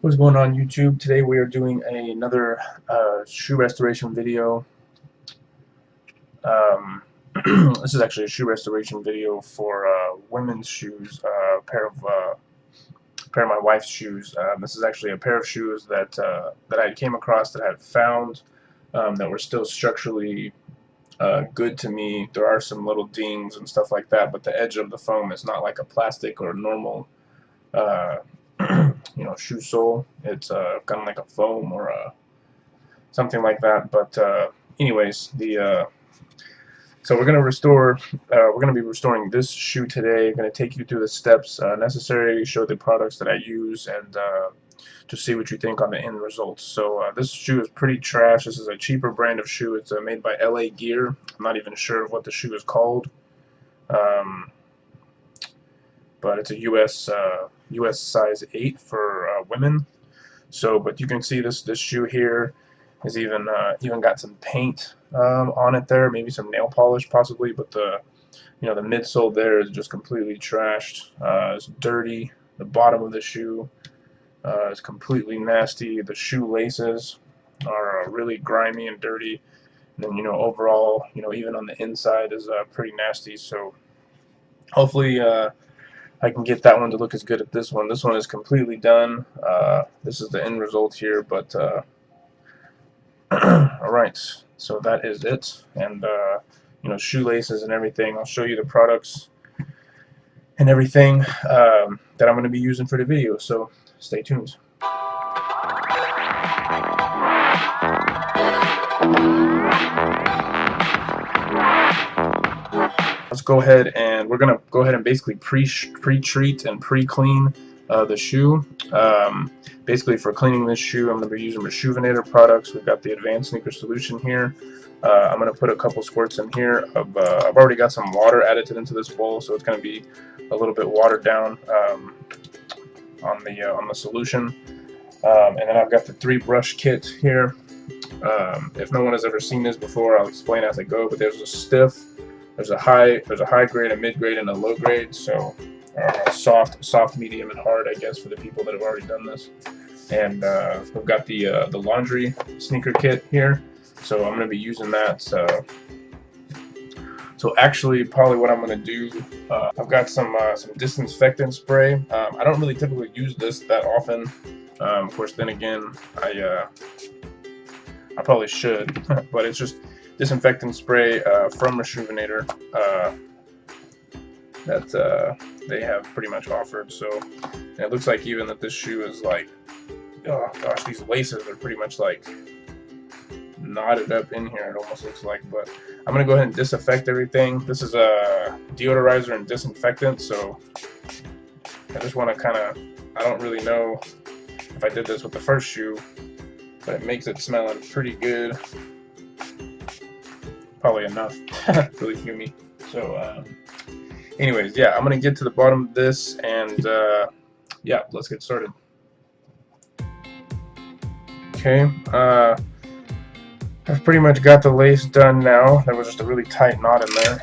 What's going on YouTube? Today we are doing another shoe restoration video. Um, this is actually a shoe restoration video for women's shoes, pair of my wife's shoes. This is actually a pair of shoes that I came across that I had found that were still structurally good to me. There are some little dings and stuff like that, but the edge of the foam is not like a plastic or normal uh, shoe sole. It's kind of like a foam or something like that. But anyways, so we're gonna be restoring this shoe today. I'm gonna take you through the steps necessary, show the products that I use, and just see what you think on the end results. So this shoe is pretty trash. This is a cheaper brand of shoe. It's made by LA Gear. I'm not even sure of what the shoe is called. But it's a US size 8 for women. So, but you can see this shoe here is even got some paint on it there, maybe some nail polish possibly, but the midsole there is just completely trashed. It's dirty. The bottom of the shoe is completely nasty. The shoe laces are really grimy and dirty. And then overall, even on the inside is pretty nasty. So hopefully I can get that one to look as good as this one. This one is completely done. This is the end result here, but alright, so that is it. And shoelaces and everything. I'll show you the products and everything that I'm going to be using for the video, so stay tuned. Let's go ahead and we're gonna go ahead and basically pre-treat and pre-clean the shoe. Basically, for cleaning this shoe, I'm gonna be using Reshoevn8r products. We've got the Advanced Sneaker Solution here. I'm gonna put a couple squirts in here of I've already got some water added into this bowl, so it's gonna be a little bit watered down on the solution. And then I've got the 3-brush kit here. If no one has ever seen this before, I'll explain as I go. But there's a stiff, there's a high grade, a mid grade, and a low grade. So soft, medium, and hard, I guess, for the people that have already done this. And we've got the laundry sneaker kit here. So I'm going to be using that. So actually, probably what I'm going to do, I've got some disinfectant spray. I don't really typically use this that often. Of course, then again, I probably should, but it's just disinfectant spray from Reshoevn8r that they have pretty much offered. So and it looks like even that this shoe is like, oh gosh, these laces are pretty much like knotted up in here, it almost looks like. But I'm gonna go ahead and disinfect everything. This is a deodorizer and disinfectant, so I just want to kind of, I don't really know if I did this with the first shoe, but it makes it smelling pretty good. Probably enough, really fumey. So anyways, yeah, I'm gonna get to the bottom of this, and yeah, let's get started. Okay, I've pretty much got the lace done now. There was just a really tight knot in there.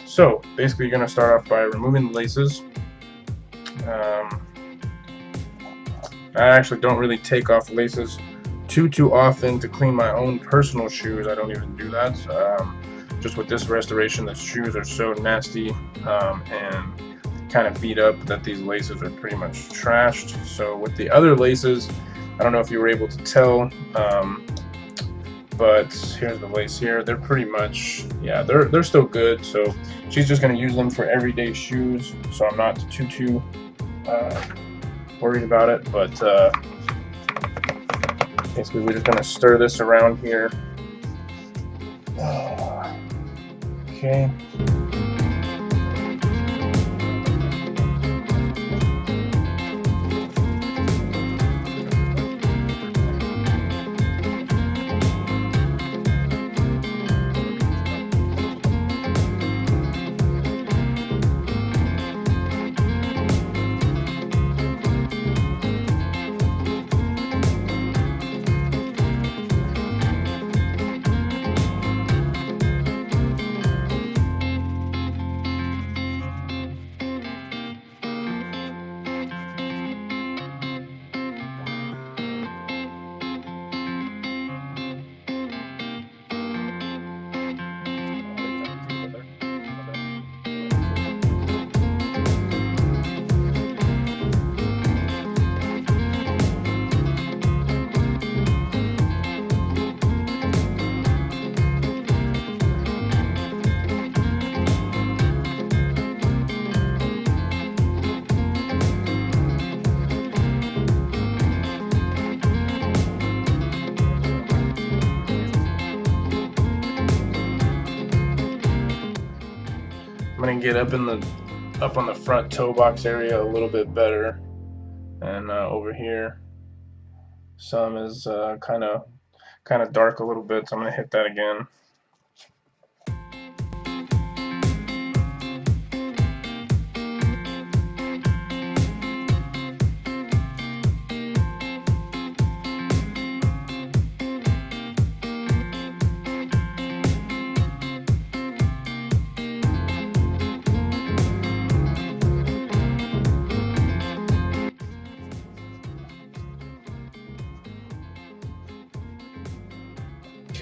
So basically you're gonna start off by removing the laces. I actually don't really take off laces too often to clean my own personal shoes. I don't even do that. Just with this restoration, the shoes are so nasty and kind of beat up that these laces are pretty much trashed. So with the other laces, I don't know if you were able to tell, but here's the lace here. They're pretty much, yeah, they're still good. So she's just gonna use them for everyday shoes. So I'm not too worried about it. But basically, we're just gonna stir this around here. Okay. can get up on the front toe box area a little bit better, and over here some is kind of dark a little bit, so I'm gonna hit that again.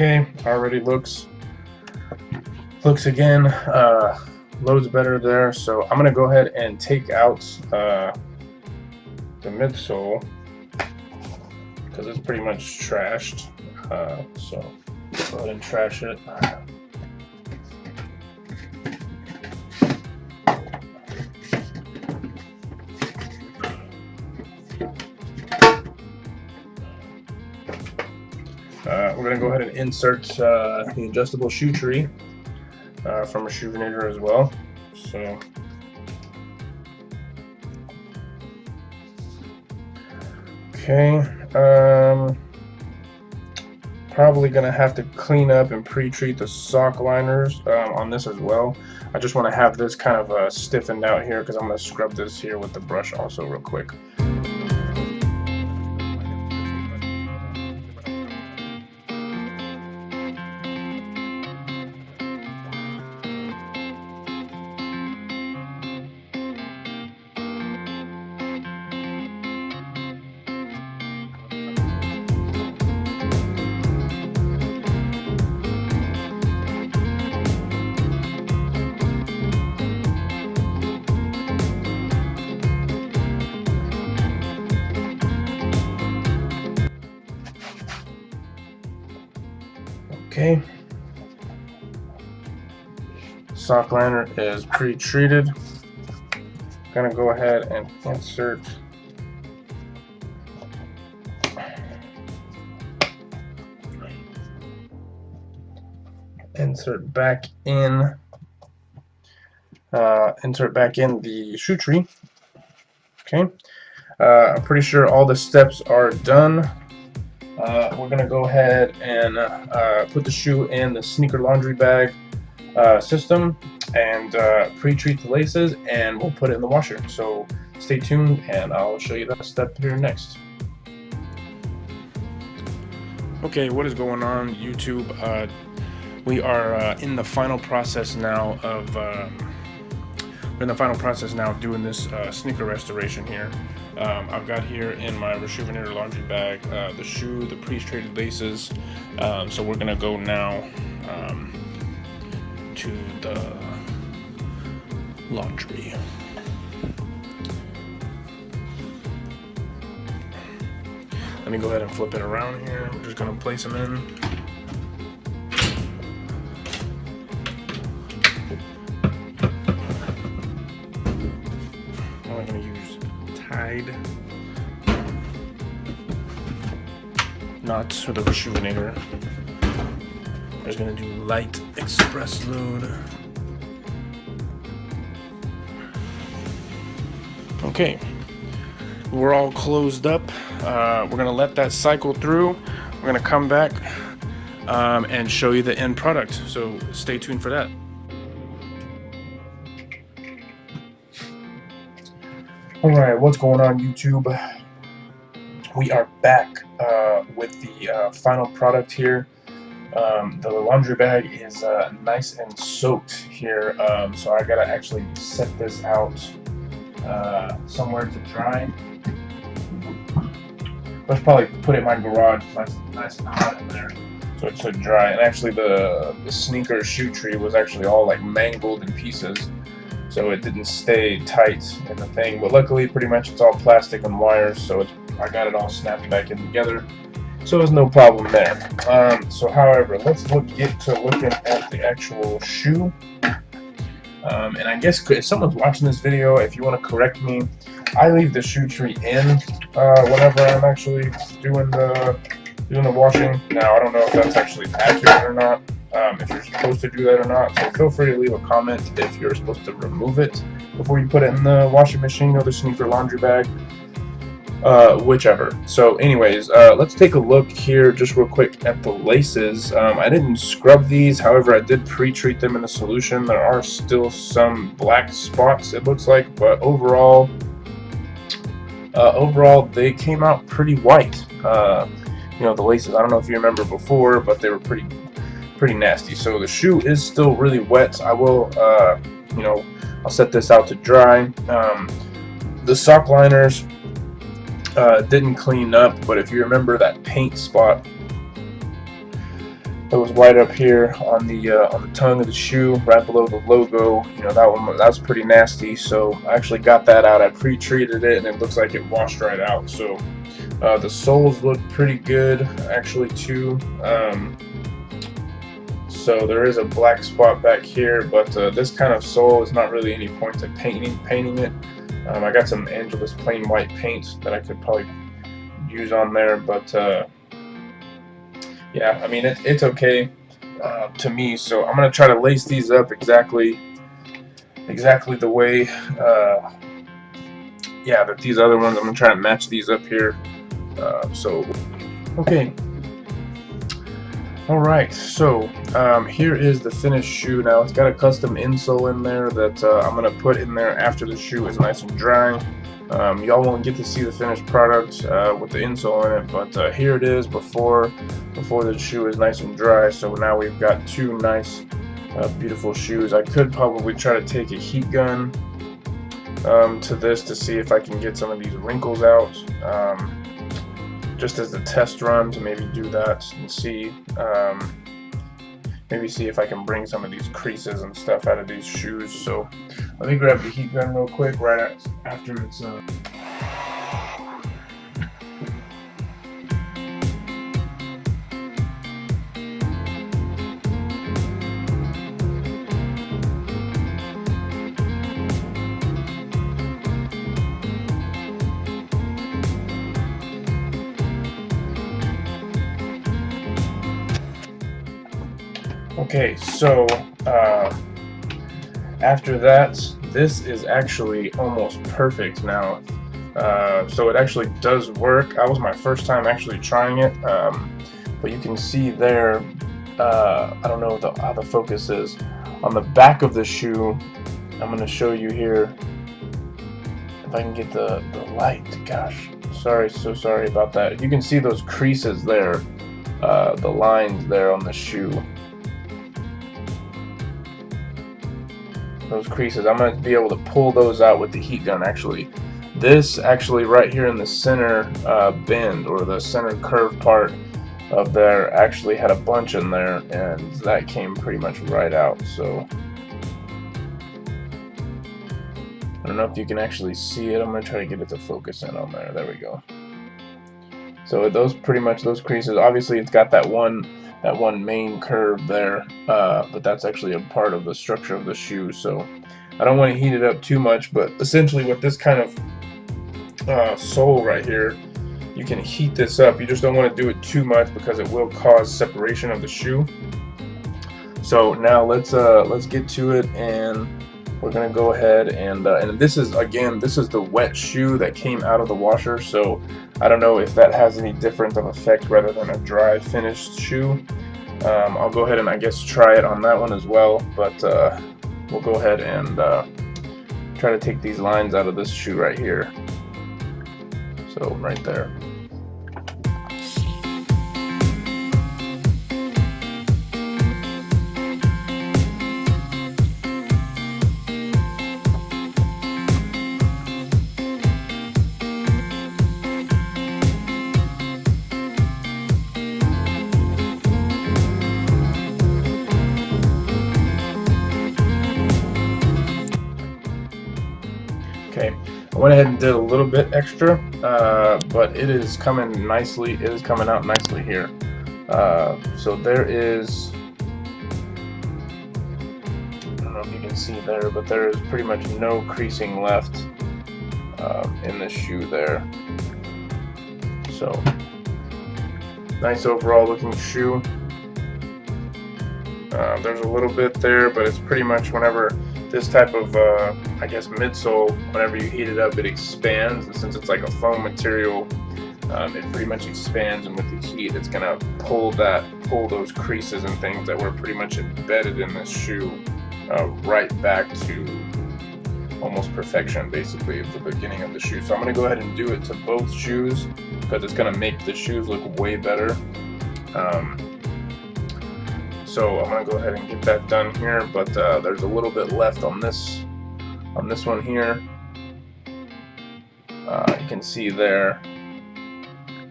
Okay, already looks again, loads better there. So I'm gonna go ahead and take out the midsole because it's pretty much trashed. So go ahead and trash it. We're going to go ahead and insert the adjustable shoe tree from a Shoevinator as well. So okay, probably going to have to clean up and pre-treat the sock liners on this as well. I just want to have this kind of stiffened out here because I'm going to scrub this here with the brush also real quick. Okay, sock liner is pre-treated. Gonna go ahead and insert back in the shoe tree. Okay, I'm pretty sure all the steps are done. We're gonna go ahead and put the shoe in the sneaker laundry bag system and pre-treat the laces, and we'll put it in the washer. So stay tuned and I'll show you that step here next. Okay, what is going on YouTube? We are in the final process now of doing this sneaker restoration here. I've got here in my Shoevinator laundry bag the shoe, the pre-treated laces. So we're gonna go now to the laundry. Let me go ahead and flip it around here. We're just gonna place them in. I'm gonna use Tide knots for the Shoevinator. I'm just gonna do light express load. Okay, we're all closed up. We're gonna let that cycle through. We're gonna come back and show you the end product. So stay tuned for that. Alright, what's going on YouTube? We are back with the final product here. The laundry bag is nice and soaked here, so I gotta actually set this out somewhere to dry. Let's probably put it in my garage, nice and hot in there, so it should dry. And actually the sneaker shoe tree was actually all like mangled in pieces, so it didn't stay tight in the thing, but luckily pretty much it's all plastic and wires, so I got it all snapped back in together, so there's no problem there. So however, let's get to looking at the actual shoe. And I guess if someone's watching this video, if you want to correct me, I leave the shoe tree in whenever I'm actually doing the washing. Now I don't know if that's actually accurate or not, if you're supposed to do that or not. So feel free to leave a comment if you're supposed to remove it before you put it in the washing machine or the sneaker laundry bag, whichever. So anyways, let's take a look here just real quick at the laces. I didn't scrub these, however I did pre-treat them in the solution. There are still some black spots, it looks like, but overall they came out pretty white. You know, the laces, I don't know if you remember before, but they were pretty nasty. So the shoe is still really wet. I will, you know, I'll set this out to dry. The sock liners didn't clean up, but if you remember that paint spot that was white up here on the tongue of the shoe, right below the logo, you know, that was pretty nasty. So I actually got that out. I pre-treated it, and it looks like it washed right out. So the soles look pretty good, actually, too. So there is a black spot back here, but this kind of sole is not really any point to painting it. I got some Angelus plain white paint that I could probably use on there, but yeah, I mean, it's okay to me. So I'm gonna try to lace these up exactly the way yeah, that these other ones. I'm gonna try to match these up here. So okay, all right, so here is the finished shoe. Now it's got a custom insole in there that I'm gonna put in there after the shoe is nice and dry. Y'all won't get to see the finished product with the insole in it, but here it is before the shoe is nice and dry. So now we've got two nice beautiful shoes. I could probably try to take a heat gun to this to see if I can get some of these wrinkles out, just as a test run, to maybe do that and see, maybe see if I can bring some of these creases and stuff out of these shoes. So let me grab the heat gun real quick right after it's okay, so after that, this is actually almost perfect now. So it actually does work. That was my first time actually trying it, but you can see there, I don't know how the focus is, on the back of the shoe. I'm going to show you here, if I can get the light. Gosh, so sorry about that. You can see those creases there, the lines there on the shoe. Those creases, I'm going to be able to pull those out with the heat gun. Actually, this actually right here in the center bend, or the center curve part of there, actually had a bunch in there, and that came pretty much right out. So I don't know if you can actually see it. I'm going to try to get it to focus in on there. There we go. So those creases, obviously it's got that one main curve there, but that's actually a part of the structure of the shoe. So I don't want to heat it up too much, but essentially with this kind of sole right here, you can heat this up. You just don't want to do it too much because it will cause separation of the shoe. So now let's get to it, and we're gonna go ahead and this is the wet shoe that came out of the washer. So I don't know if that has any different of effect rather than a dry finished shoe. I'll go ahead and I guess try it on that one as well, but we'll go ahead and try to take these lines out of this shoe right here. So right there. Okay, I went ahead and did a little bit extra, but it is coming nicely. It is coming out nicely here. So there is, I don't know if you can see there, but there is pretty much no creasing left in the shoe there. So nice overall looking shoe. There's a little bit there, but it's pretty much whenever this type of, I guess, midsole, whenever you heat it up, it expands. And since it's like a foam material, it pretty much expands, and with the heat, it's gonna pull those creases and things that were pretty much embedded in this shoe right back to almost perfection, basically, at the beginning of the shoe. So I'm gonna go ahead and do it to both shoes because it's gonna make the shoes look way better. So I'm gonna go ahead and get that done here, but there's a little bit left on this one here. You can see there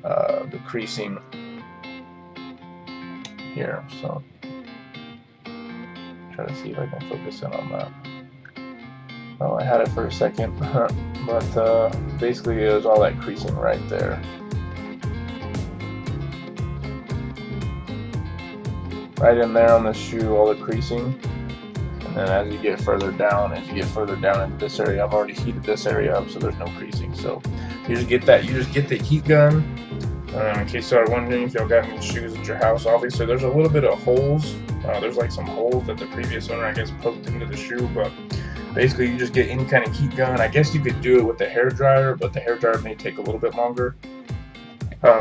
the creasing here. So try to see if I can focus in on that. Oh, I had it for a second, but basically there's all that creasing right there. Right in there on the shoe, all the creasing. And then as you get further down into this area, I've already heated this area up, so there's no creasing. So you just get the heat gun. In case you are wondering if y'all got any shoes at your house, obviously there's a little bit of holes. There's like some holes that the previous owner, I guess, poked into the shoe, but basically you just get any kind of heat gun. I guess you could do it with the hair dryer, but the hair dryer may take a little bit longer.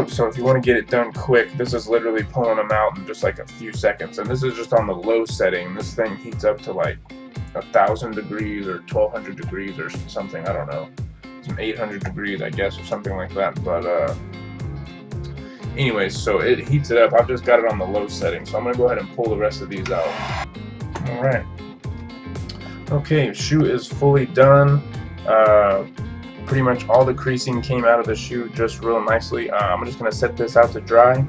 So if you want to get it done quick, this is literally pulling them out in just like a few seconds. And this is just on the low setting. This thing heats up to like 1,000 degrees or 1,200 degrees or something. I don't know. Some 800 degrees, I guess, or something like that. But anyways, so it heats it up. I've just got it on the low setting. So I'm going to go ahead and pull the rest of these out. All right. Okay, shoe is fully done. Pretty much all the creasing came out of the shoe just real nicely. I'm just going to set this out to dry,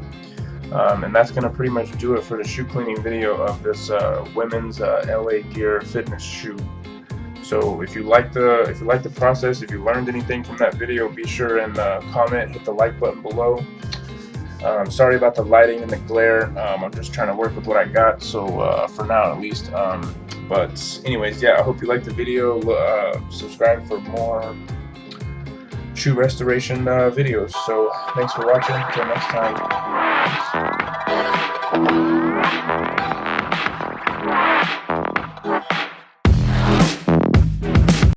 and that's going to pretty much do it for the shoe cleaning video of this women's LA Gear fitness shoe. So if you like the process, if you learned anything from that video, be sure and comment, hit the like button below. Sorry about the lighting and the glare. I'm just trying to work with what I got, so for now at least. But anyways, yeah, I hope you liked the video. Subscribe for more shoe restoration videos. So thanks for watching. Until next time.